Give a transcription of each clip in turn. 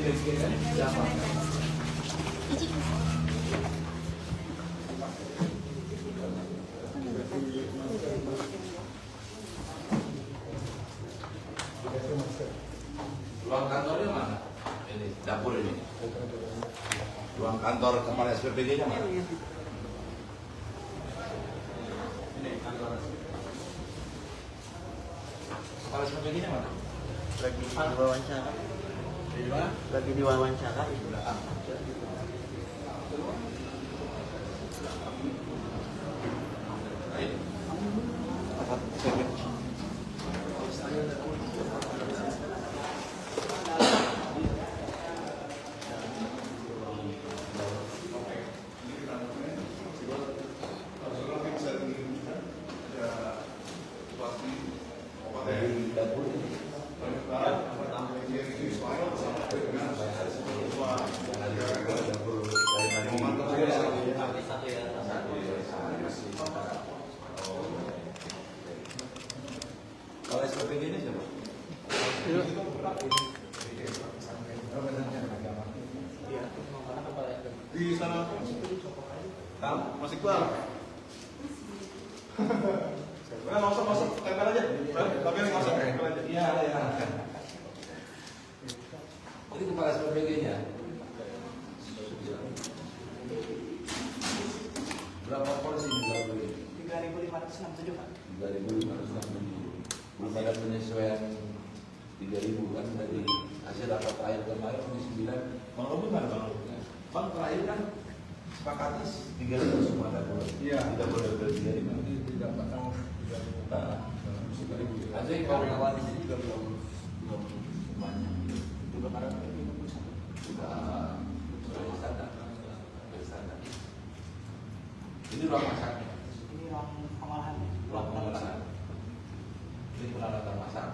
Ruang kantornya mana? Ini dapur ini. Ruang kantor kepala SPPG-nya mana? Ini kantor. Kepala SPPG-nya mana? Lagi diwawancara. Di mana? Lagi diwawancara di belakang. Kalau SPPG ini siapa? Di sana. Kamu Mas Iqbal. Masuk, tempel aja. Tapi ini masuk, tempel aja. Iya. Ini kepala SPPG-nya. Berapa porsi di dalam ini? 3.567 Pak. 3.567. Belum ada penyesuaian 3.000 kan dari hasil rapat terakhir kemarin di 9. Bang Robi mana Bang Robi? Bang terakhir kan sepakati 3.000 semua ada boleh. Iya. Tidak boleh lebih dari 3.000. Tidak patang 3.000. Ada yang kawan-kawan di sini juga belum semuanya. Juga karena sudah standar. Ini ruang masak. Ini ruang pengolahan. Ruang pengolahan. Ini peralatan masak.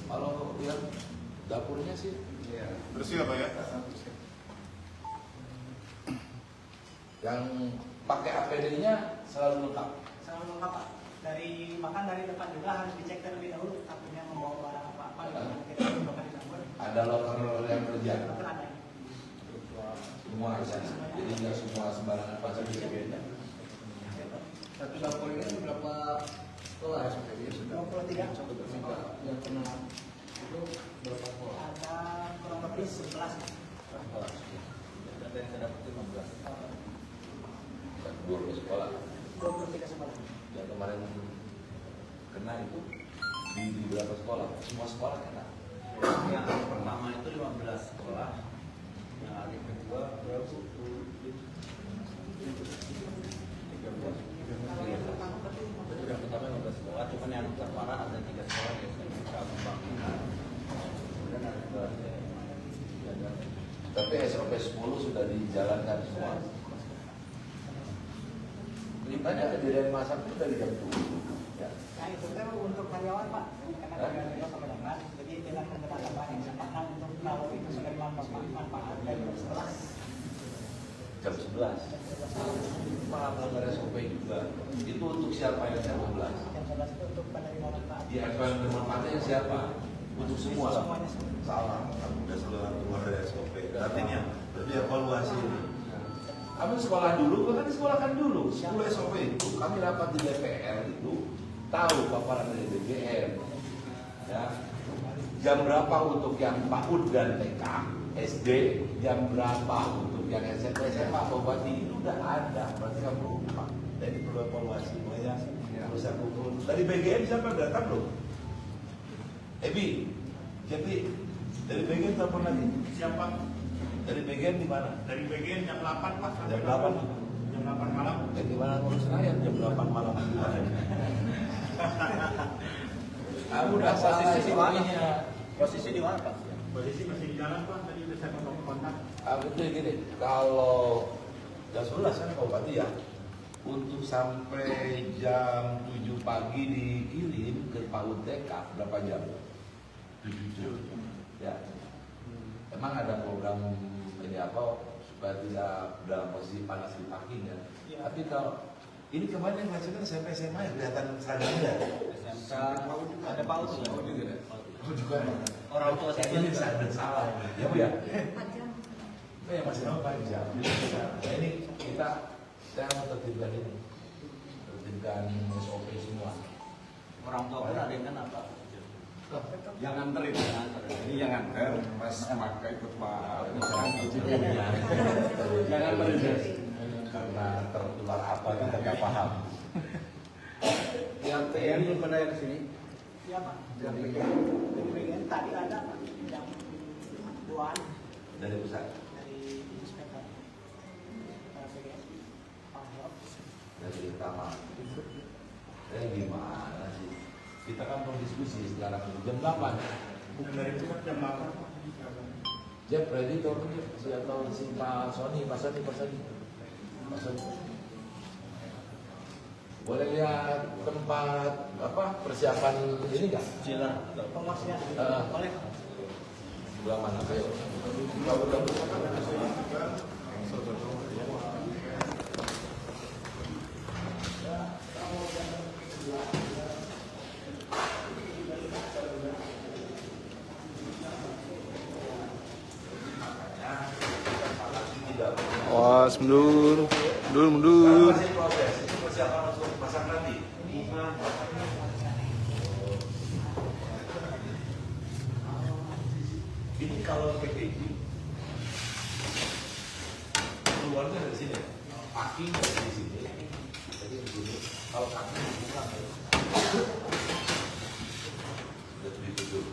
Kalau lihat dapurnya sih, bersih apa ya? Yang pakai APD-nya selalu lengkap. Selalu lengkap Pak. Bahkan dari depan juga harus dicek terlebih dahulu takutnya membawa barang apa-apa dan kita bakal dicampur. Ada loker yang kerja. Loker ada. Semua di sana. Jadi nggak semua sembarangan pasang di sini. Satu dapur ini berapa sekolah SPPG? 23. Yang pernah itu berapa sekolah? Ada kurang lebih 11. Data yang saya dapat 15. 20 sekolah. 23 sekolah. Yang kemarin kena itu di berapa sekolah? Semua sekolah kena. Yang pertama itu 15 sekolah. Yang hari kedua berapa? 13. Yang pertama 15 sekolah, cuman yang terparah ada 3 sekolah di SMK Pembangunan. Kemudian ada Tapi SOP 10 sudah dijalankan semua. Banyak kejadian masak itu dari jam 7. Ya. Nah itu kan untuk karyawan Pak, karena karyawan sampai dengan jadi dengan pengetatan yang kesempatan untuk kalau itu sudah manfaat dari setelah Jam 11. Malah melanggar SOP juga. Itu untuk siapa yang jam 12? jam 11 itu untuk penerima manfaat. Di penerima manfaatnya siapa? Untuk semua. Semuanya. Salah. Udah keluar dari SOP. Artinya lebih evaluasi ini. Kami sekolah dulu, kan disekolahkan dulu. 10 SOP itu kami rapat di DPR itu tahu paparan dari DPR. Ya. Jam berapa untuk yang PAUD dan TK, SD, jam berapa untuk yang SMP, SMA, Bupati itu udah ada, berarti kan berupa. Jadi perlu evaluasi banyak. Terus aku turun. Dari BGN siapa yang datang loh? Ebi, jadi dari BGN telepon lagi. Siapa? Dari BGN di mana? Dari bagian jam 8 Pak. Jam 8. Jam 8 malam. Di mana ngurus rakyat jam 8 malam. Aku udah posisi di mana? semuanya. Posisi di mana Pak? Posisi masih di jalan Pak. Tadi udah saya kontak. Aku tuh gini, kalau jam 11 kan Bupati ya, untuk sampai jam 7 pagi dikirim ke PAUD TK berapa jam? 7 jam. Ya. Emang ada program ini apa supaya tidak dalam posisi panas di parking ya. Tapi kalau ini kemarin yang ngajarkan SMP SMA yang kelihatan seragamnya. SMK ada PAUD juga. Oh juga. orang tua saya siswa ini juga. bersalah ya Bu ya. Ya masih nampak bisa. Nah ini saya mau tertibkan ini, tertibkan SOP semua. Orang tua pun ada yang kena Pak. Yang nganterin, ini yang nganter, Mas Maka ikut Pak. Jangan berhenti karena tertular apa kita nggak paham. Yang TN belum pernah yang kesini. Iya Pak. Yang tadi ada Pak, yang buaan Dari pusat, dari inspektor PGN, Pak Helop. dari utama. Gimana sih? Kita kan mau diskusi sekarang jam 8. Bukan dari pusat jam makan. Jeff ready tuh atau si Pak Sony. Boleh lihat tempat apa persiapan ini nggak? Cila. Pemaksnya boleh. Sebelah mana? Ayo. Awas, mundur. Mundur. Masih proses. Itu persiapan untuk pasang nanti. Ini kalau PPG keluarnya dari sini, packing dari sini, jadi di sini. Kalau kaki bukan, sudah ditutup.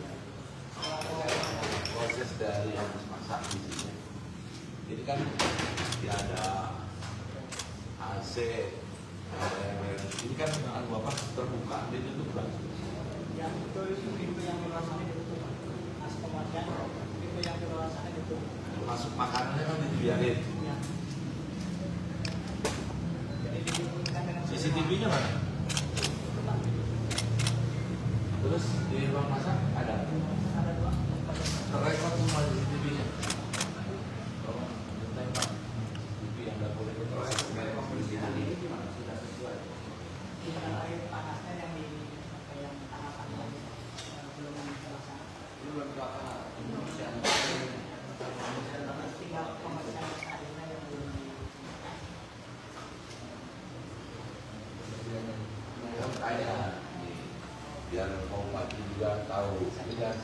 Proses dari habis masak di sini. Ini kan dia ada AC, ini kan apa terbuka, ditutup kan? Yang itu pintu yang di luar sana ditutup. Mas pemakaian pintu yang di luar sana ditutup. Masuk makanannya kan dibiarin. Ya. Jadi dihubungkan dengan CCTV-nya mana? Terus di ruang masak ada? ada dua. Terekod semua CCTV-nya. Oh, bentar Pak. CCTV yang nggak boleh berproses. Ini gimana? Sudah sesuai. Dengan air panasnya yang di yang tanah-tanah yang belum terlaksana. Tinggal pemeriksaan airnya yang belum Yang kaya, biar mau mati juga tahu. Ini kan,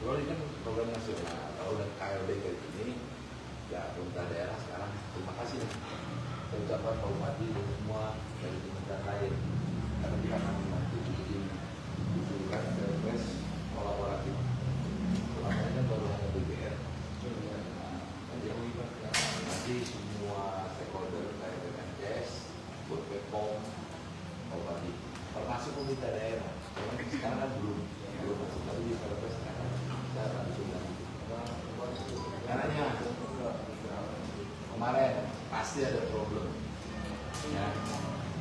kalau ini kan program nasional. Kalau udah KLB kayak gini, ya pemerintah daerah sekarang terima kasih. Saya ucapkan Pak Bupati dan semua dari kementerian lain. Karena kita akan membantu bikin usulkan PPS kolaboratif. Selama ini kan baru hanya BPR. Nanti semua stakeholder kayak BPNKes, BPOM, Bupati, termasuk pemerintah daerah. Sekarang kan belum masuk, tapi di PPS sekarang kita langsung karena kemarin pasti ada problem ya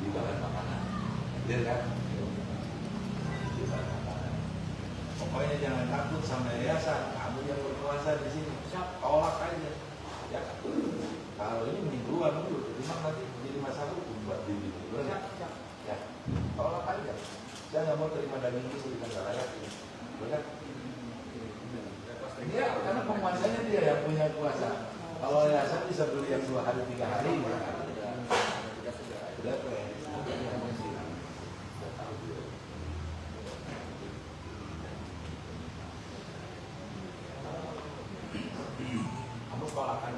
di bahan makanan, ya kan? Di bahan makanan. Pokoknya jangan takut sama yayasan, kamu yang berkuasa di sini. Siap, tolak aja. Ya, kalau ini mingguan dulu, memang nanti jadi masalah hukum buat diri. Ya, tolak aja. Saya nggak mau terima daging itu di negara layak ini, benar? Iya, karena penguasanya dia yang punya kuasa. Kalau yayasan bisa beli yang 2 hari 3 hari, udah kamu sekolahkan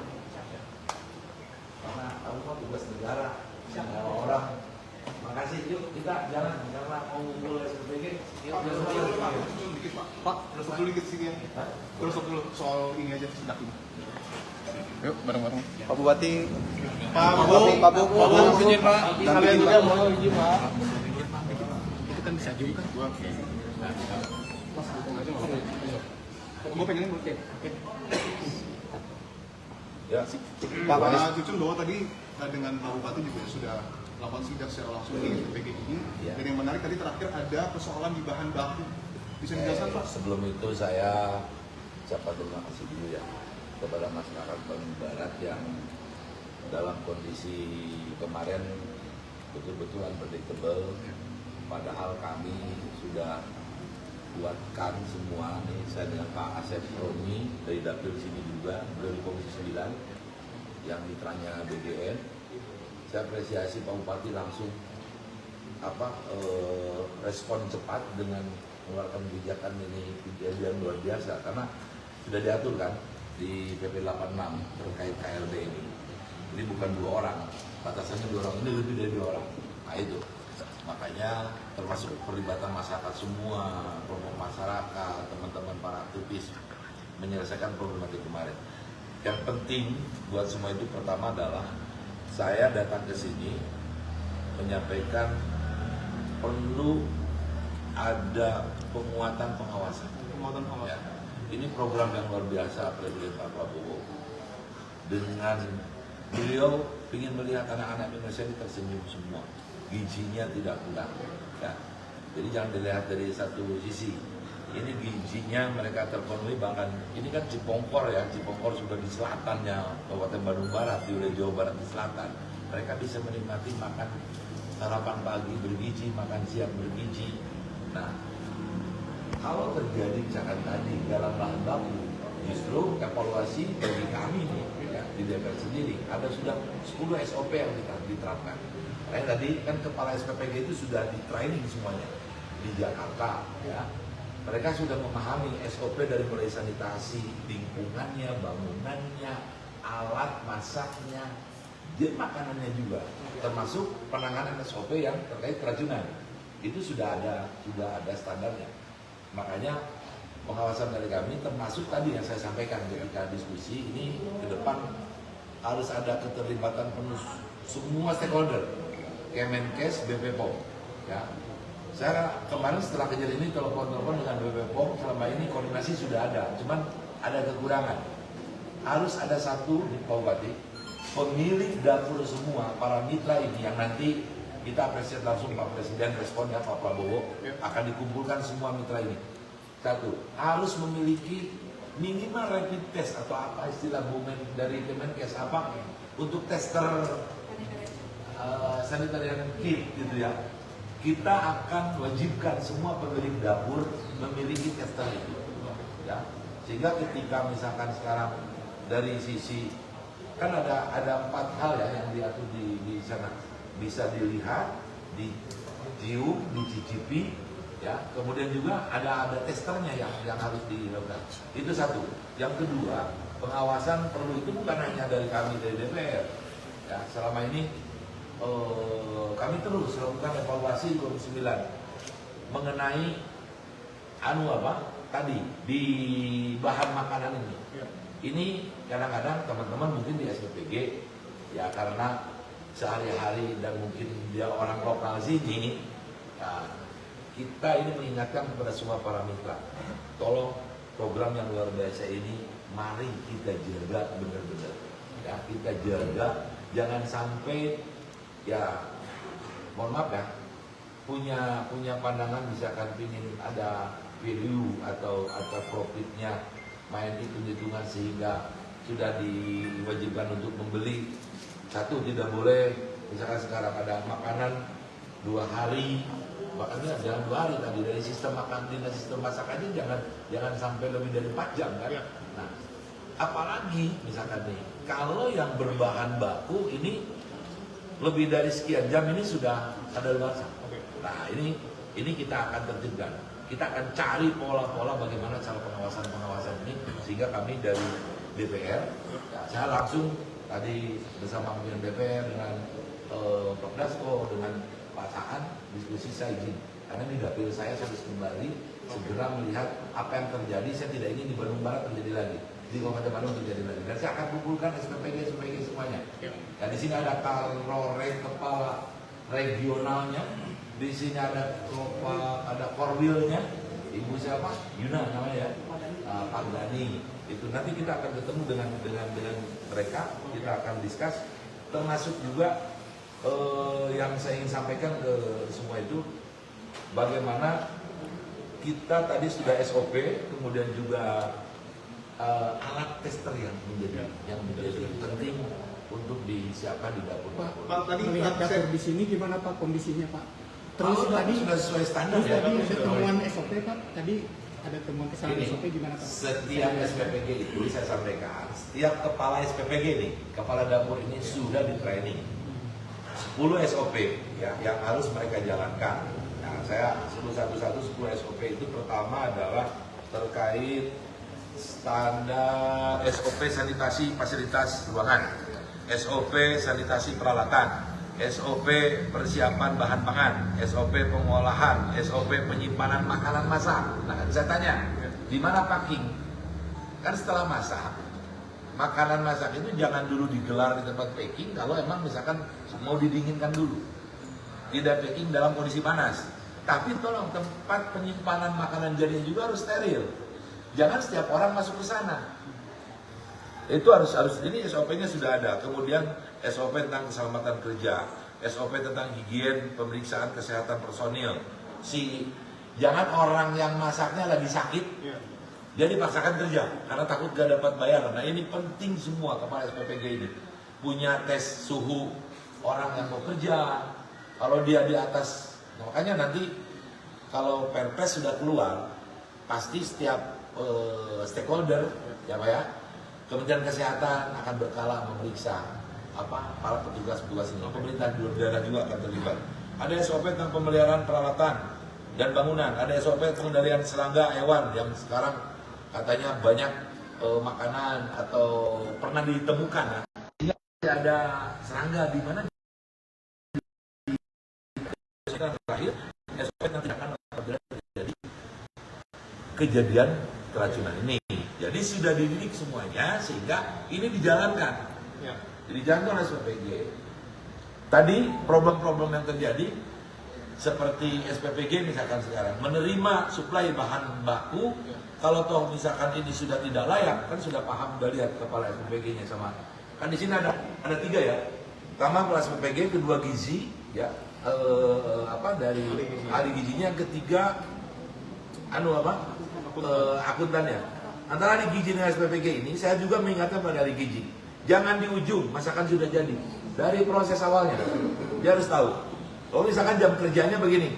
karena kamu kan tugas negara, sama orang. Makasih, yuk kita jalan karena mau ngumpul SPG. Pak, terus dulu dikit sini ya. Terus dulu soal ini aja sedap ini. Yuk bareng-bareng. Pak Bupati. Pak Bu, izin Pak. Kalian juga mau izin Pak. Itu kan bisa juga kan. Mas dukung aja Mas. Gue pengen buat oke. Ya, Pak Cucun bahwa tadi dengan Pak Bupati juga sudah melakukan sidak secara langsung di SPG ini. Ya. Dan yang menarik tadi terakhir ada persoalan di bahan baku. Bisa dijelaskan Pak? Sebelum itu saya ucapkan terima kasih dulu ya kepada masyarakat Bandung Barat yang dalam kondisi kemarin betul-betul unpredictable, padahal kami sudah kuatkan semua nih. Saya dengan Pak Asep Roni dari dapil sini juga, dari Komisi 9 yang mitranya BGN. Saya apresiasi Pak Bupati langsung respon cepat dengan mengeluarkan kebijakan ini, kejadian luar biasa karena sudah diatur kan di PP 86 terkait KLB ini. Ini bukan 2 orang, batasannya 2 orang, ini lebih dari 2 orang. Nah itu, makanya termasuk perlibatan masyarakat semua, kelompok masyarakat, teman-teman para aktivis menyelesaikan problematik kemarin. Yang penting buat semua itu pertama adalah saya datang ke sini menyampaikan perlu ada penguatan pengawasan. Ya. Ini program yang luar biasa Presiden Pak Prabowo. Dengan beliau ingin melihat anak-anak Indonesia ini tersenyum semua, gizinya tidak kurang. Ya. Jadi jangan dilihat dari satu sisi. Ini gizinya mereka terpenuhi, bahkan ini kan Cipongkor ya, Cipongkor sudah di selatannya Kabupaten Bandung Barat, di wilayah Jawa Barat di selatan. Mereka bisa menikmati makan sarapan pagi bergizi, makan siang bergizi. Nah, kalau terjadi misalkan tadi dalam bahan baku, justru evaluasi bagi kami nih ya, di DPR sendiri ada sudah 10 SOP yang diterapkan. Nah, tadi kan kepala SPPG itu sudah di training semuanya di Jakarta ya. Mereka sudah memahami SOP dari mulai sanitasi, lingkungannya, bangunannya, alat masaknya, dan makanannya juga, termasuk penanganan SOP yang terkait keracunan. Itu sudah ada standarnya. Makanya pengawasan dari kami termasuk tadi yang saya sampaikan ketika diskusi ini ke depan harus ada keterlibatan penuh semua stakeholder, Kemenkes, BP POM. Ya. Saya kemarin setelah kejadian ini telepon dengan BP POM, selama ini koordinasi sudah ada, cuman ada kekurangan. Harus ada satu di Pak Bupati, pemilik dapur semua, para mitra ini yang nanti kita apresiasi langsung Pak Presiden responnya Pak Prabowo akan dikumpulkan semua mitra ini. Satu, harus memiliki minimal rapid test atau apa istilah bumen dari Kemenkes apa untuk tester sanitary kit gitu ya. Kita akan wajibkan semua pemilik dapur memiliki tester itu, ya. Sehingga ketika misalkan sekarang dari sisi kan ada 4 hal ya yang diatur di sana, bisa dilihat, dicium, dicicipi, ya. Kemudian juga ada testernya yang harus dilakukan. Itu satu. Yang kedua, pengawasan perlu itu bukan hanya dari kami dari DPR. Ya, selama ini kami terus lakukan evaluasi Komisi 9 mengenai tadi di bahan makanan ini. Ini kadang-kadang teman-teman mungkin di SPPG ya karena sehari-hari dan mungkin dia orang lokal sini ya, kita ini mengingatkan kepada semua para mitra, tolong program yang luar biasa ini mari kita jaga benar-benar ya, kita jaga jangan sampai ya mohon maaf ya punya pandangan misalkan ingin ada value atau profitnya main hitung-hitungan sehingga sudah diwajibkan untuk membeli. Satu, tidak boleh misalkan sekarang ada makanan 2 hari, bahkan jangan 2 hari tadi dari sistem makan dinas sistem masak aja jangan sampai lebih dari 4 jam kan. Nah, apalagi misalkan nih kalau yang berbahan baku ini lebih dari sekian jam ini sudah kadaluarsa. Nah ini kita akan tertibkan. Kita akan cari pola-pola bagaimana cara pengawasan ini sehingga kami dari DPR, ya, saya langsung tadi bersama pimpinan DPR dengan Pak Dasko dengan Pak Taan diskusi saya izin karena di dapil saya harus kembali segera melihat apa yang terjadi. Saya tidak ingin di Bandung Barat terjadi lagi, di Kabupaten Bandung terjadi lagi, dan saya akan kumpulkan SPPG semuanya. Dan di sini ada kepala regionalnya, di sini ada korwilnya, ibu siapa? Yuna namanya ya, Pak Dani. Itu nanti kita akan ketemu dengan mereka, kita akan discuss, termasuk juga yang saya ingin sampaikan ke semua itu, bagaimana kita tadi sudah SOP, kemudian juga alat tester yang menjadi penting untuk disiapkan di dapur. Pak tadi melihat dapur di sini gimana Pak kondisinya Pak? Terus tadi sudah sesuai standar Terus ya. tadi ada temuan SOP Pak, tadi ada temuan kesalahan Ini, SOP gimana Pak? setiap SPPG itu saya sampaikan, setiap kepala SPPG nih, kepala dapur ini sudah di training 10 SOP ya, yang harus mereka jalankan. Nah, saya 10 SOP itu pertama adalah terkait standar SOP sanitasi fasilitas ruangan, SOP sanitasi peralatan, SOP persiapan bahan pangan, SOP pengolahan, SOP penyimpanan makanan masak. Nah, saya tanya, di mana packing? Kan setelah masak, makanan masak itu jangan dulu digelar di tempat packing kalau emang misalkan mau didinginkan dulu. Tidak packing dalam kondisi panas. Tapi tolong tempat penyimpanan makanan jadinya juga harus steril. Jangan setiap orang masuk ke sana. Itu harus ini SOP-nya sudah ada. Kemudian SOP tentang keselamatan kerja, SOP tentang higien pemeriksaan kesehatan personil. Jangan orang yang masaknya lagi sakit, dia dipaksakan kerja karena takut gak dapat bayaran. Nah, ini penting semua kepala SPPG ini punya tes suhu orang yang mau kerja. Kalau dia di atas, makanya nanti kalau Perpres sudah keluar, pasti setiap stakeholder, ya Pak ya, Kementerian Kesehatan akan berkala memeriksa para petugas-petugas ini. Pemerintah daerah juga akan terlibat. Ada SOP tentang pemeliharaan peralatan dan bangunan. Ada SOP pengendalian serangga hewan yang sekarang katanya banyak makanan atau pernah ditemukan. Nah, ini ada serangga di mana? Terakhir, SOP nanti akan apabila terjadi kejadian keracunan ini. Jadi sudah dididik semuanya sehingga ini dijalankan. Ya. Dijalankan oleh SPPG. Tadi problem-problem yang terjadi seperti SPPG misalkan sekarang menerima suplai bahan baku, kalau toh misalkan ini sudah tidak layak, kan sudah paham, udah lihat kepala SPPG-nya sama. Kan di sini ada 3 ya. Pertama kepala SPPG, kedua gizi, ya. Dari ahli gizinya, yang ketiga akuntannya. Antara ahli gizi dengan SPPG ini, saya juga mengingatkan pada ahli gizi, jangan di ujung masakan sudah jadi, dari proses awalnya dia harus tahu. Kalau misalkan jam kerjanya begini,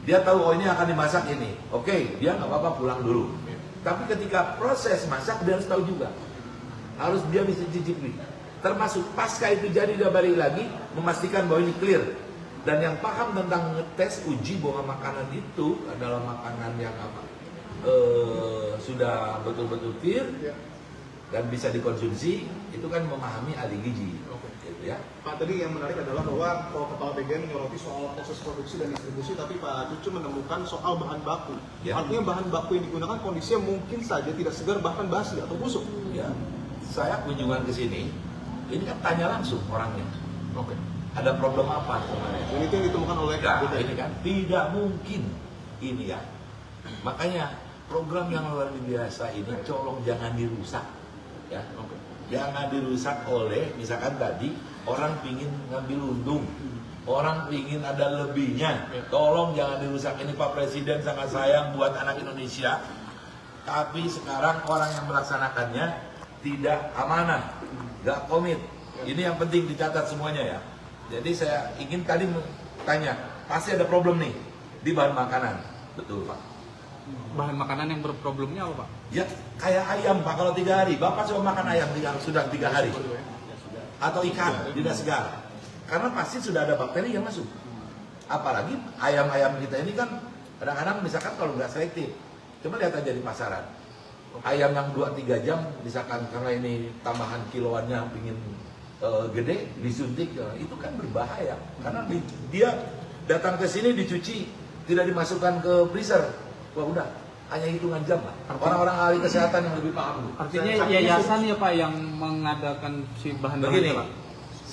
dia tahu oh ini akan dimasak ini, oke, dia nggak apa-apa pulang dulu. Tapi ketika proses masak dia harus tahu juga, harus dia bisa cicipi. Termasuk pasca itu jadi dia balik lagi memastikan bahwa ini clear. Dan yang paham tentang ngetes uji bahwa makanan itu adalah makanan yang sudah betul-betul clear dan bisa dikonsumsi, itu kan memahami ahli gizi. Gitu ya. Pak, tadi yang menarik adalah bahwa kalau Kepala BGN menyoroti soal proses produksi dan distribusi, tapi Pak Cucu menemukan soal bahan baku. Ya. Artinya bahan baku yang digunakan kondisinya mungkin saja tidak segar, bahkan basi atau busuk. Ya. Saya kunjungan ke sini, ini kan tanya langsung orangnya. Oke. Ada problem apa sebenarnya? Dan itu yang ditemukan oleh ini kan tidak mungkin ini ya. Makanya program yang luar biasa ini colong jangan dirusak, ya. Jangan dirusak oleh misalkan tadi orang pingin ngambil untung, orang pingin ada lebihnya. Tolong jangan dirusak. Ini Pak Presiden sangat sayang buat anak Indonesia, tapi sekarang orang yang melaksanakannya tidak amanah, nggak komit. Ini yang penting dicatat semuanya ya. Jadi saya ingin tadi tanya, pasti ada problem nih di bahan makanan, betul Pak? Bahan makanan yang berproblemnya apa Pak? Ya kayak ayam Pak, kalau 3 hari, Bapak coba makan ayam sudah 3 hari, atau ikan tidak segar, karena pasti sudah ada bakteri yang masuk. Apalagi ayam-ayam kita ini kan kadang-kadang misalkan kalau nggak selektif, coba lihat aja di pasaran, ayam yang 2-3 jam misalkan karena ini tambahan kiloannya pingin gede disuntik, itu kan berbahaya karena dia datang ke sini dicuci, tidak dimasukkan ke freezer. Wah udah hanya hitungan jam lah. Orang-orang ahli kesehatan yang lebih paham. Artinya yayasan ya Pak yang mengadakan si bahan begini, Pak?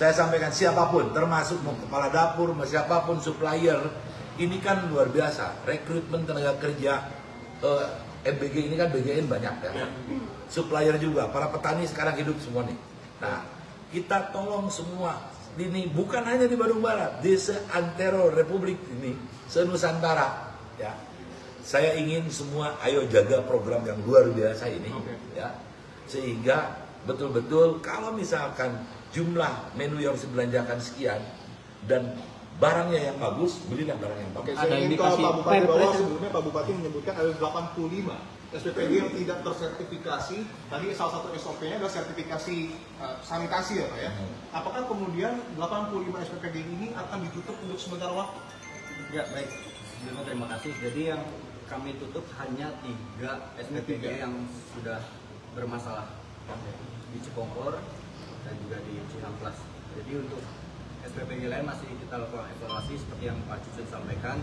saya sampaikan siapapun, termasuk mau kepala dapur, mau siapapun supplier, ini kan luar biasa. Rekrutmen tenaga kerja MBG ini kan BGN banyak ya. Supplier juga, para petani sekarang hidup semua nih. Nah, kita tolong semua, ini bukan hanya di Bandung Barat, di seantero Republik ini, se-Nusantara, ya. Saya ingin semua ayo jaga program yang luar biasa ini, ya, sehingga betul-betul kalau misalkan jumlah menu yang dibelanjakan sekian dan barangnya yang bagus, belilah barang yang Oke, bagus. saya ingin ke indikasi Pak Bupati bahwa perpres. sebelumnya Pak Bupati menyebutkan ada 85 SPPG yang tidak tersertifikasi. Tadi salah satu SOP-nya adalah sertifikasi sanitasi ya Pak ya. Apakah kemudian 85 SPPG ini akan ditutup untuk sementara waktu? Ya baik, sebelumnya terima kasih. Jadi yang kami tutup hanya 3 SPPG yang sudah bermasalah di Cikompor dan juga di Cihamplas. Jadi untuk SPPG lain masih kita lakukan evaluasi seperti yang Pak Cucun sampaikan.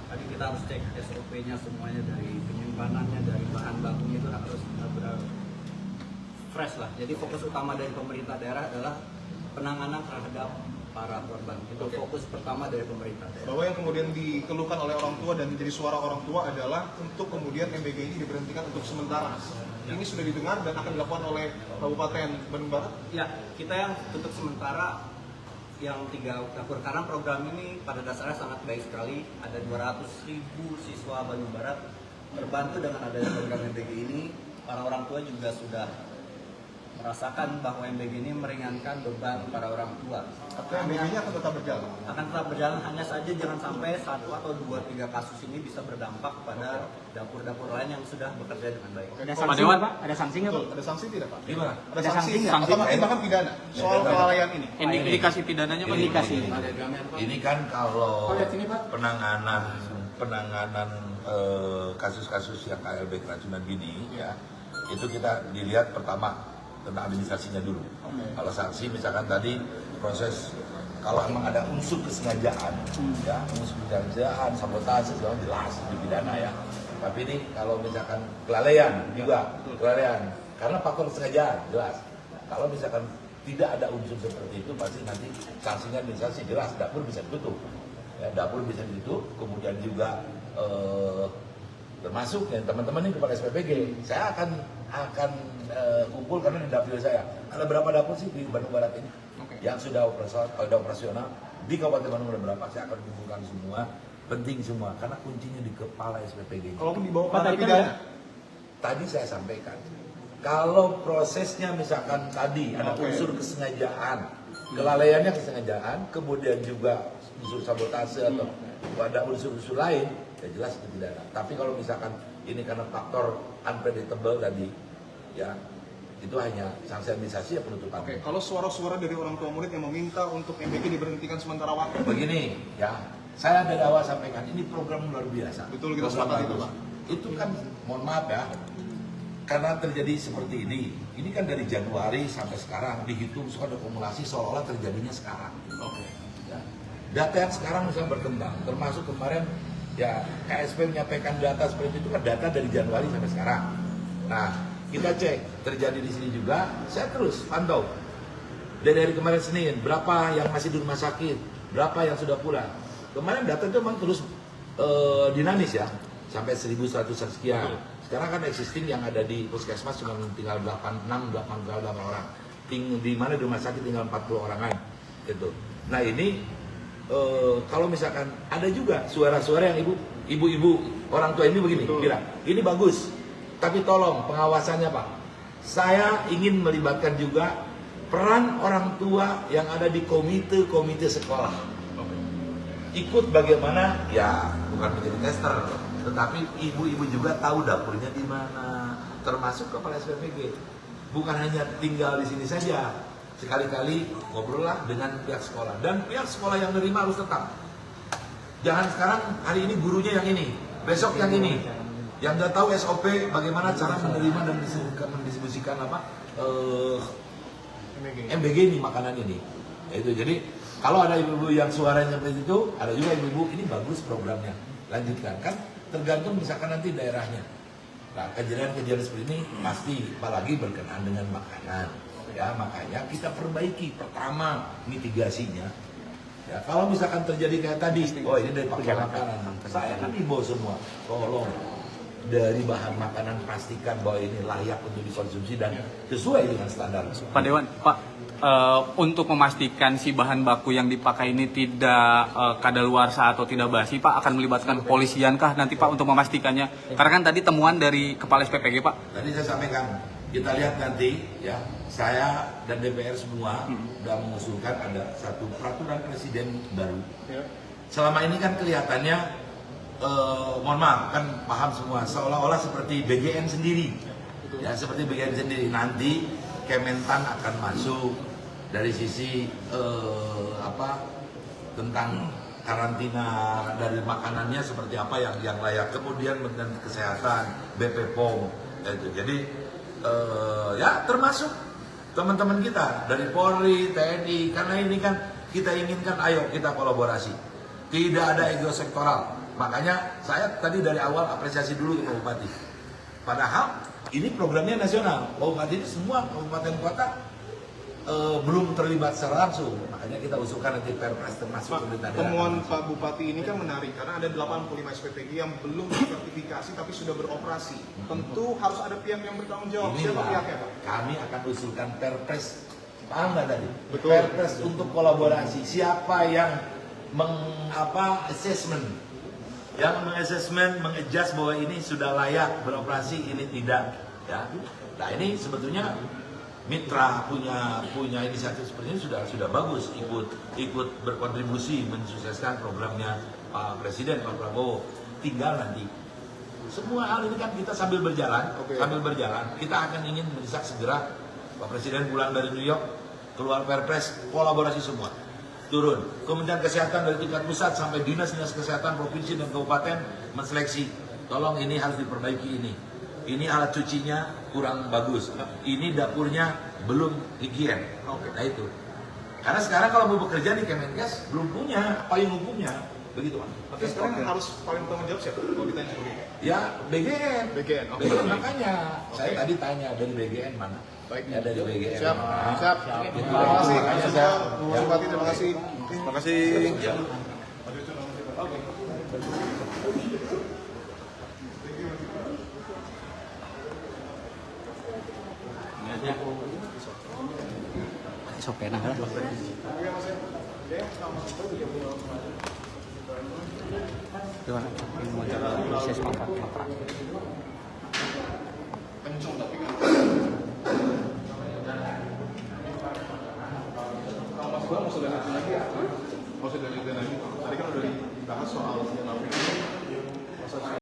Tadi kita harus cek SOP-nya semuanya dari penyimpanannya, dari bahan bakunya itu harus benar-benar fresh lah. Jadi fokus utama dari pemerintah daerah adalah penanganan terhadap para korban. Itu fokus pertama dari pemerintah daerah. Bahwa yang kemudian dikeluhkan oleh orang tua dan menjadi suara orang tua adalah untuk kemudian MBG ini diberhentikan untuk sementara. Ini sudah didengar dan akan dilakukan oleh Kabupaten Bandung Barat. Ya, kita yang tutup sementara yang 3 dapur, karena program ini pada dasarnya sangat baik sekali. Ada 200.000 siswa Bandung Barat terbantu dengan adanya program MBG ini. Para orang tua juga sudah merasakan bahwa MBG ini meringankan beban para orang tua. Apakah MBG-nya akan tetap berjalan? Akan tetap berjalan, hanya saja jangan sampai 1 atau 2-3 kasus ini bisa berdampak pada dapur-dapur lain yang sudah bekerja dengan baik. Ada Pak sanksi Dewan, Pak? Ada sanksi nggak Pak? Betul, ada sanksi tidak Pak? Gimana? Ada Ada sanksi sanksi nggak? nggak? Atau bahkan pidana soal kelalaian ini? Indikasi pidananya Pak? Indikasi. Ini kan kalau lihat sini, Pak. penanganan kasus-kasus yang KLB keracunan gini ya, itu kita dilihat pertama tentang administrasinya dulu. Kalau sanksi misalkan tadi proses, kalau emang ada unsur kesengajaan, ya unsur kesengajaan, sabotase, segala jelas dipidana ya. Tapi ini kalau misalkan kelalaian juga, kelalaian karena faktor kesengajaan jelas. Kalau misalkan tidak ada unsur seperti itu, pasti nanti sanksinya administrasi jelas, dapur bisa ditutup. Ya, dapur bisa ditutup, kemudian juga termasuk ya teman-teman ini kepada SPPG, saya akan kumpul karena di dapil saya ada berapa dapur sih di Bandung Barat ini yang sudah operasional di Kabupaten Bandung ada berapa, saya akan kumpulkan semua, penting semua karena kuncinya di kepala SPPG. Kalaupun dibawa Pak, pada tadi kan pidana, Tadi saya sampaikan, kalau prosesnya misalkan tadi ada Oke. unsur kesengajaan, kelalaiannya kesengajaan, kemudian juga unsur sabotase atau ada unsur-unsur lain, ya jelas itu pidana. Tapi kalau misalkan ini karena faktor unpredictable tadi, ya itu hanya sanksi administrasi ya penutupan. oke. Kalau suara-suara dari orang tua murid yang meminta untuk MBG diberhentikan sementara waktu, Begini, ya saya dari awal sampaikan ini program luar biasa. Betul, kita Program sepakat itu, bagus. Pak. Itu kan, mohon maaf ya, karena terjadi seperti ini kan dari Januari sampai sekarang dihitung suka akumulasi seolah-olah terjadinya sekarang. oke. Ya. Data yang sekarang misalnya berkembang, termasuk kemarin ya KSP menyampaikan data seperti itu kan data dari Januari sampai sekarang. Nah, kita cek terjadi di sini juga, saya terus pantau. Dari kemarin Senin, berapa yang masih di rumah sakit, berapa yang sudah pulang. Kemarin data itu memang terus dinamis ya, sampai 1.100 sekian. Sekarang kan existing yang ada di puskesmas cuma tinggal 88 orang. Di mana di rumah sakit tinggal 40 orangan gitu. Nah ini kalau misalkan ada juga suara-suara yang ibu-ibu orang tua ini begini, bilang ini bagus, tapi tolong pengawasannya Pak. Saya ingin melibatkan juga peran orang tua yang ada di komite sekolah. Ikut bagaimana ya, bukan menjadi tester, tetapi ibu-ibu juga tahu dapurnya di mana, termasuk kepala SPPG. Bukan hanya tinggal di sini saja, sekali-kali ngobrol lah dengan pihak sekolah, dan pihak sekolah yang menerima harus tetap. Jangan sekarang hari ini gurunya yang ini, besok yang ini, yang nggak tahu SOP bagaimana cara menerima dan mendistribusikan MBG ini, makanan ini. Itu jadi kalau ada ibu-ibu yang suaranya seperti itu, ada juga ibu-ibu ini bagus programnya, lanjutkan. Kan tergantung misalkan nanti daerahnya. Nah, kejadian-kejadian seperti ini pasti apalagi berkenaan dengan makanan. Ya, makanya kita perbaiki pertama mitigasinya. Ya, kalau misalkan terjadi kayak tadi, oh ini dari pakai makanan. Saya kan imbau semua, tolong dari bahan makanan pastikan bahwa ini layak untuk dikonsumsi dan sesuai dengan standar. Pak Dewan, Pak, untuk memastikan si bahan baku yang dipakai ini tidak kadaluarsa atau tidak basi, Pak, akan melibatkan kepolisian kah nanti Pak untuk memastikannya? Karena kan tadi temuan dari Kepala SPPG Pak. Tadi saya sampaikan, kita lihat nanti ya, saya dan DPR semua sudah mengusulkan ada satu peraturan presiden baru selama ini kan kelihatannya, mohon maaf, kan paham semua, seolah-olah seperti BGN sendiri. Ya, seperti BGN sendiri. Nanti Kementan akan masuk dari sisi tentang karantina, dari makanannya seperti apa yang layak, kemudian dengan kesehatan, BP POM, itu. Jadi ya termasuk teman-teman kita dari Polri, TNI, karena ini kan kita inginkan, ayo kita kolaborasi, tidak ada ego sektoral. Makanya saya tadi dari awal apresiasi dulu ke Pak Bupati. Padahal ini programnya nasional, Pak Bupati ini semua kabupaten kota belum terlibat secara langsung, makanya kita usulkan nanti Perpres termasuk pemerintah daerah. Temuan Pak Bupati ini kan menarik karena ada 85 SPPG yang belum sertifikasi tapi sudah beroperasi. Tentu harus ada pihak yang bertanggung jawab. Siapa pihaknya, Pak? Kami akan usulkan Perpres, paham nggak tadi? Betul. Perpres untuk kolaborasi. Siapa yang assessment, yang mengassessment, mengadjust bahwa ini sudah layak beroperasi, ini tidak. Ya, nah ini sebetulnya mitra punya inisiatif seperti ini sudah bagus, ikut berkontribusi mensukseskan programnya Pak Presiden, Pak Prabowo. Tinggal nanti semua hal ini kan kita sambil berjalan, kita akan ingin mendesak segera Pak Presiden pulang dari New York, keluar Perpres, kolaborasi semua turun. Kementerian Kesehatan dari tingkat pusat sampai dinas-dinas kesehatan provinsi dan kabupaten menseleksi, tolong ini harus diperbaiki ini alat cucinya kurang bagus, ini dapurnya belum higien. Nah itu. Karena sekarang kalau mau bekerja di Kemenkes belum punya payung hukumnya, begitu Pak. Tapi sekarang yang harus paling bertanggung jawab siapa? Kalau ditanya seperti ini. Ya BGN. BGN. Oke. BGN makanya saya tadi tanya dari BGN mana? Baik. Ya dari BGN. Siap. mana? Siap. Gitu. Terima kasih. Makanya Saya saya- Pak Bupati, terima kasih. Terima kasih. Ya. Sopena lah. Gimana? Ini mau coba proses mangkrak. Kencung tapi kan. Kalau Mas Bang mau sudah lagi ya? Mau sudah lagi. Tadi kan udah dibahas soal